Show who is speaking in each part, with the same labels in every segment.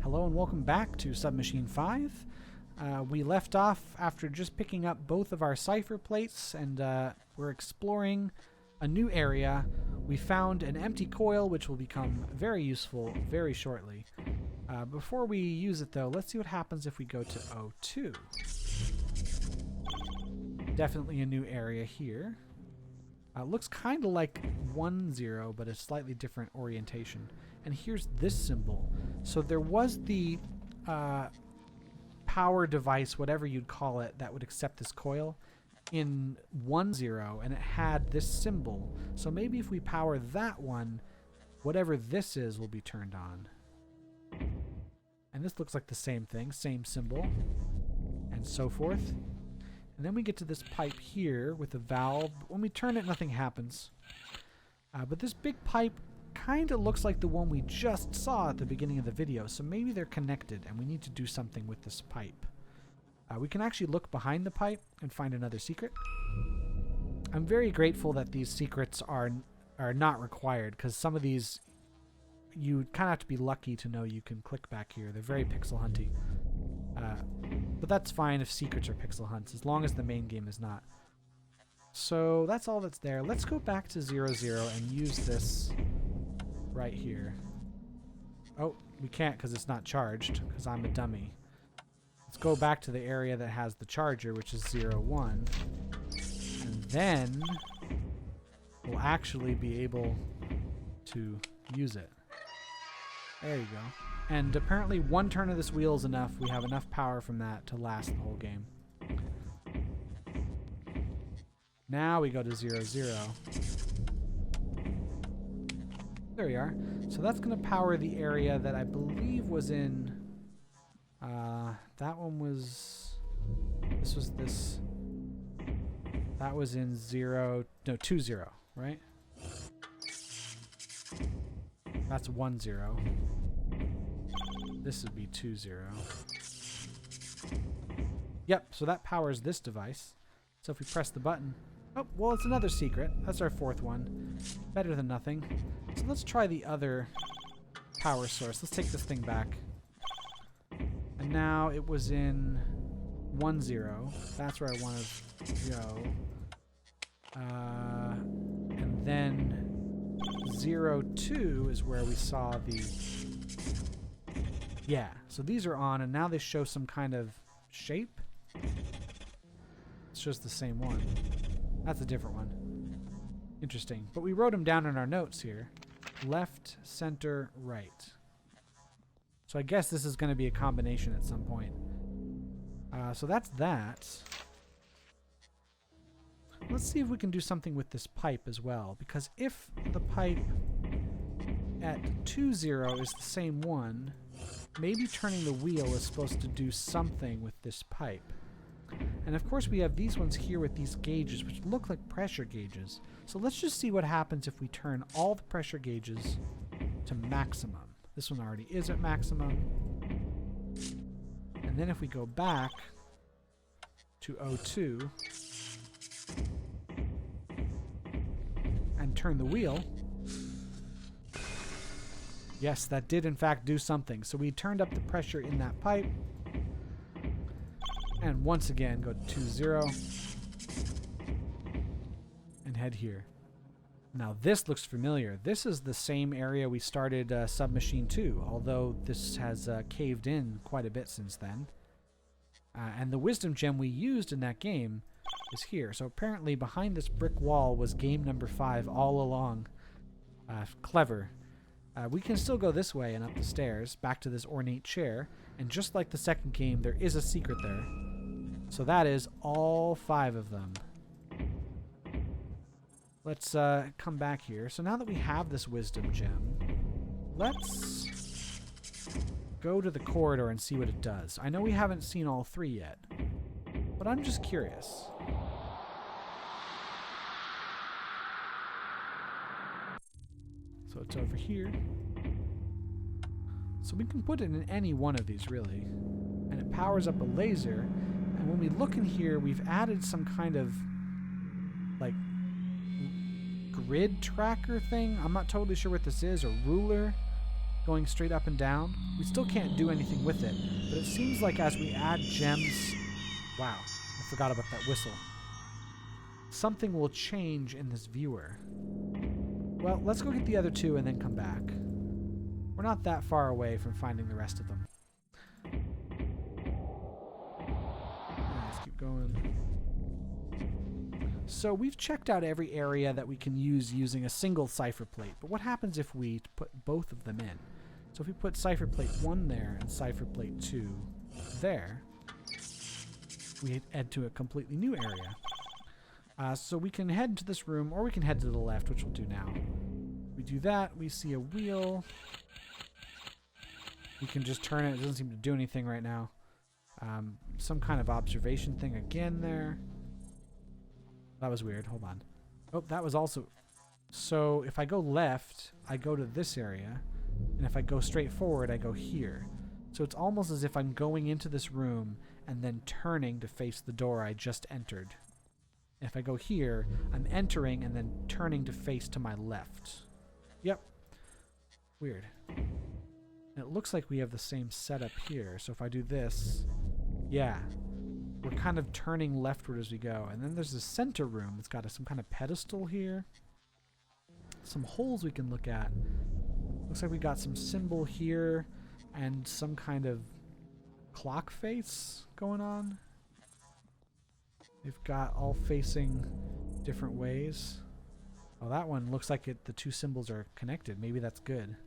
Speaker 1: Hello and welcome back to Submachine 5. We left off after just picking up both of our cipher plates, and we're exploring a new area. We found an empty coil, which will become very useful very shortly. Before we use it, though, let's see what happens if we go to O2. Definitely a new area here. Looks kind of like 1-0, but a slightly different orientation. And here's this symbol. So there was the power device, whatever you'd call it, that would accept this coil in 1-0, and it had this symbol. So maybe if we power that one, whatever this is will be turned on. And this looks like the same thing, same symbol, and so forth. And then we get to this pipe here with a valve. When we turn it, nothing happens. But this big pipe kind of looks like the one we just saw at the beginning of the video, so maybe they're connected and we need to do something with this pipe. We can actually look behind the pipe and find another secret. I'm very grateful that these secrets are not required, because some of these you kind of have to be lucky to know you can click back here. They're very pixel hunty. But that's fine if secrets are pixel hunts, as long as the main game is not. So that's all that's there. Let's go back to 0-0 and use this right here. Oh, we can't because it's not charged, because I'm a dummy. Let's go back to the area that has the charger, which is 0-1. And then we'll actually be able to use it. There you go. And apparently one turn of this wheel is enough. We have enough power from that to last the whole game. Now we go to 0-0. There we are. So that's going to power the area that I believe was in... that one was... This was this... That was in 2-0, right? That's 1-0. This would be 2-0. Yep, so that powers this device. So if we press the button... Oh, well, it's another secret. That's our fourth one. Better than nothing. So let's try the other power source. Let's take this thing back. And now it was in 1-0. That's where I want to go. And then 0-2 is where we saw the... Yeah, so these are on, and now they show some kind of shape. It's just the same one. That's a different one. Interesting. But we wrote them down in our notes here. Left, center, right. So I guess this is going to be a combination at some point. So that's that. Let's see if we can do something with this pipe as well. Because if the pipe at 2-0 is the same one... Maybe turning the wheel is supposed to do something with this pipe. And of course we have these ones here with these gauges, which look like pressure gauges. So let's just see what happens if we turn all the pressure gauges to maximum. This one already is at maximum. And then if we go back to O2 and turn the wheel... Yes, that did in fact do something. So we turned up the pressure in that pipe. And once again, go to 2-0. And head here. Now this looks familiar. This is the same area we started Submachine 2, although this has caved in quite a bit since then. And the wisdom gem we used in that game is here. So apparently behind this brick wall was game number 5 all along. Clever. We can still go this way and up the stairs, back to this ornate chair, and just like the second game, there is a secret there. So that is all 5 of them. Let's come back here. So now that we have this wisdom gem, let's go to the corridor and see what it does. I know we haven't seen all 3 yet, but I'm just curious. So it's over here. So we can put it in any one of these, really. And it powers up a laser. And when we look in here, we've added some kind of, like, grid tracker thing. I'm not totally sure what this is. A ruler. going straight up and down. We still can't do anything with it, but it seems like as we add gems... Wow, I forgot about that whistle. Something will change in this viewer. Well, let's go get the other two and then come back. We're not that far away from finding the rest of them. Let's keep going. So we've checked out every area that we can use using a single cipher plate, but what happens if we put both of them in? So if we put cipher plate 1 there and cipher plate 2 there, we head to a completely new area. So we can head to this room, or we can head to the left, which we'll do now. We do that, we see a wheel. We can just turn it. It doesn't seem to do anything right now. Some kind of observation thing again there. That was weird. Hold on. Oh, that was also... So if I go left, I go to this area. And if I go straight forward, I go here. So it's almost as if I'm going into this room and then turning to face the door I just entered. If I go here, I'm entering and then turning to face to my left. Yep. Weird. And it looks like we have the same setup here. So if I do this, yeah. We're kind of turning leftward as we go. And then there's the center room. It's got some kind of pedestal here. Some holes we can look at. Looks like we got some symbol here and some kind of clock face going on. They've got all facing different ways. Oh, that one looks like the two symbols are connected. Maybe that's good.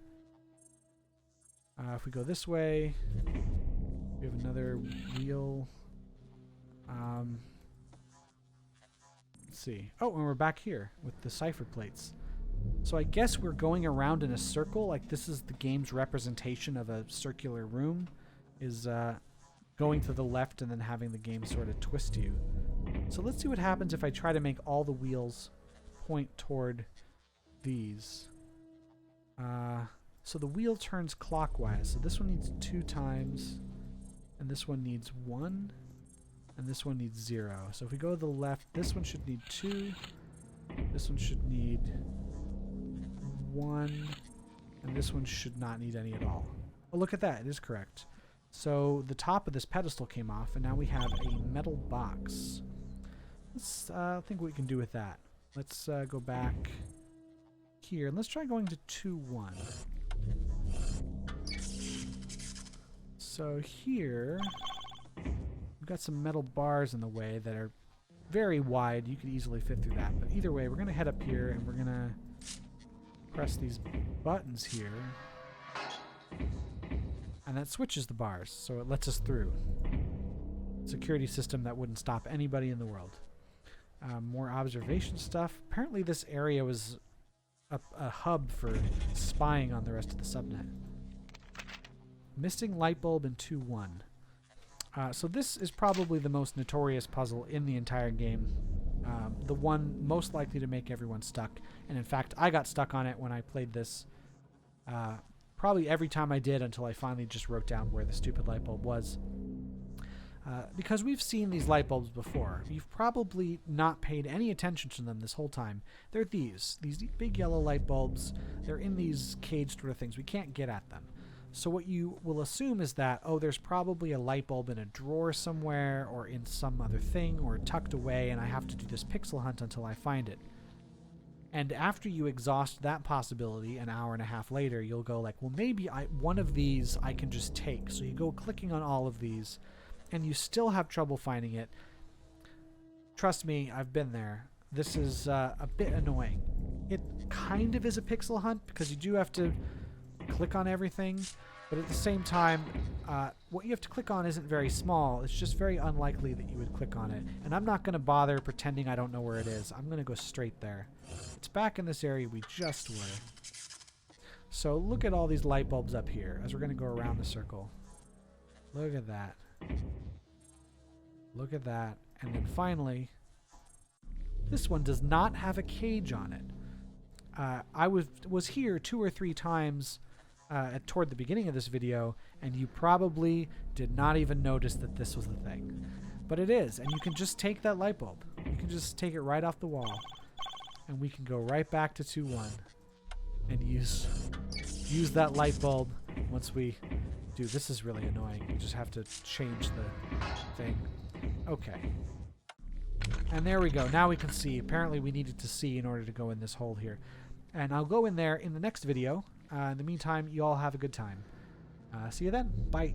Speaker 1: If we go this way, we have another wheel. Let's see. Oh, and we're back here with the cipher plates. So I guess we're going around in a circle. Like this is the game's representation of a circular room. Is going to the left and then having the game sort of twist you. So let's see what happens if I try to make all the wheels point toward these. So the wheel turns clockwise. So this one needs 2 times, and this one needs 1, and this one needs 0. So if we go to the left, this one should need 2, this one should need 1, and this one should not need any at all. Oh, look at that. It is correct. So the top of this pedestal came off, and now we have a metal box. Let's think what we can do with that. Let's go back here, and let's try going to 2-1. So here, we've got some metal bars in the way that are very wide. You could easily fit through that. But either way, we're going to head up here, and we're going to press these buttons here. And that switches the bars, so it lets us through. Security system that wouldn't stop anybody in the world. More observation stuff. Apparently this area was a hub for spying on the rest of the subnet. Missing light bulb in 2-1. So this is probably the most notorious puzzle in the entire game. The one most likely to make everyone stuck. And in fact, I got stuck on it when I played this. Probably every time I did until I finally just wrote down where the stupid light bulb was. Because we've seen these light bulbs before. You've probably not paid any attention to them this whole time. They're these big yellow light bulbs. They're in these cage sort of things. We can't get at them. So what you will assume is that, oh, there's probably a light bulb in a drawer somewhere or in some other thing or tucked away, and I have to do this pixel hunt until I find it. And after you exhaust that possibility, an hour and a half later, you'll go like, well, maybe one of these I can just take. So you go clicking on all of these, and you still have trouble finding it. Trust me, I've been there. This is a bit annoying. It kind of is a pixel hunt because you do have to click on everything, but at the same time, what you have to click on isn't very small. It's just very unlikely that you would click on it. And I'm not going to bother pretending I don't know where it is. I'm going to go straight there. It's back in this area we just were. So look at all these light bulbs up here as we're going to go around the circle. Look at that. Look at that. And then finally, this one does not have a cage on it. I was here 2 or 3 times toward the beginning of this video, and you probably did not even notice that this was the thing. But it is, and you can just take that light bulb. You can just take it right off the wall, and we can go right back to 2-1 and use use that light bulb once we do. This is really annoying. You just have to change the thing. Okay. And there we go. Now we can see. Apparently we needed to see in order to go in this hole here. And I'll go in there in the next video. In the meantime, you all have a good time. See you then. Bye.